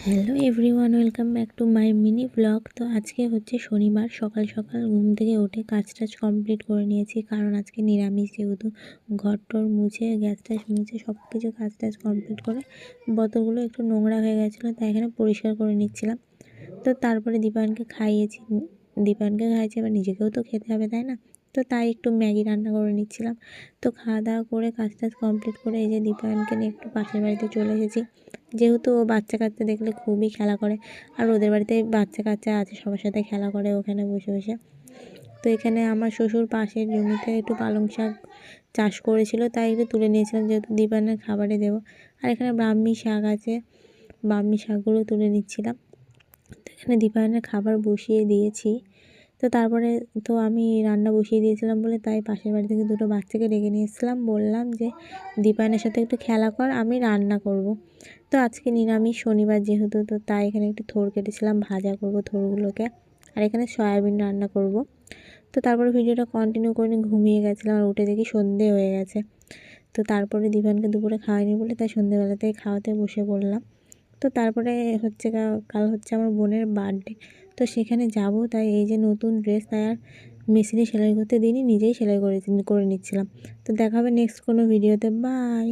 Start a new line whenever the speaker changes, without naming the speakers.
Hello everyone, welcome back to my mini blog. তো আজকে হচ্ছে শনিবার, সকাল সকাল ঘুম থেকে উঠে কাজ টাজ কমপ্লিট করে নিয়েছি, কারণ আজকে নিরামিষ, যেহেতু ঘর টর মুছে গ্যাস ট্যাস মুছে সব কিছু কাজ টাজ কমপ্লিট করে বোতলগুলো একটু নোংরা হয়ে গেছিলো, তাই এখানে পরিষ্কার করে নিচ্ছিলাম। তো তারপরে দীপায়নকে খাইয়েছি, এবার নিজেকেও তো খেতে হবে, তাই না? তো তাই একটু ম্যাগি রান্না করে নিচ্ছিলাম। তো খাওয়া দাওয়া করে কাজ টাজ কমপ্লিট করে এই যে দীপায়নকে নিয়ে একটু পাশের বাড়িতে চলে এসেছি, যেহেতু ও বাচ্চা কাচ্চা দেখলে খুবই খেলা করে, আর ওদের বাড়িতে বাচ্চা কাচ্চা আছে, সবার সাথে খেলা করে ওখানে বসে বসে। তো এখানে আমার শ্বশুর পাশের জমিতে একটু পালং শাক চাষ করেছিল, তাই একটু তুলে নিয়েছিলাম, যেহেতু দীপায়নের খাবারে দেবো। আর এখানে ব্রাহ্মী শাক আছে, ব্রাহ্মী শাকগুলো তুলে নিচ্ছিলাম। তো এখানে দীপায়নের খাবার বসিয়ে দিয়েছি। তো তারপরে তো আমি রান্না বসিয়ে দিয়েছিলাম বলে তাই পাশের বাড়ি থেকে দুটো বাচ্চাকে ডেকে নিয়ে এসেছিলাম, বললাম যে দীপায়নের সাথে একটু খেলা কর, আমি রান্না করব। তো আজকে নিরামিষ, শনিবার যেহেতু, তো তাই এখানে একটু থোড় কেটেছিলাম, ভাজা করব থোড়গুলোকে, আর এখানে সয়াবিন রান্না করব। তো তারপরে ভিডিওটা কন্টিনিউ করে ঘুমিয়ে গেছিলাম, আর উঠে দেখি সন্ধে হয়ে গেছে। তো তারপরে দীপায়নকে দুপুরে খাওয়াইনি বলে তাই সন্ধেবেলাতেই খাওয়াতে বসে পড়লাম। তো তারপরে হচ্ছে কাল হচ্ছে আমার বোনের বার্থডে, তো সেখানে যাব, তাই এই যে নতুন ড্রেস, তাই আর মেশিনে সেলাই করতে দিইনি, নিজেই সেলাই করে নিচ্ছিলাম। তো দেখা হবে নেক্সট কোনো ভিডিওতে। বাই।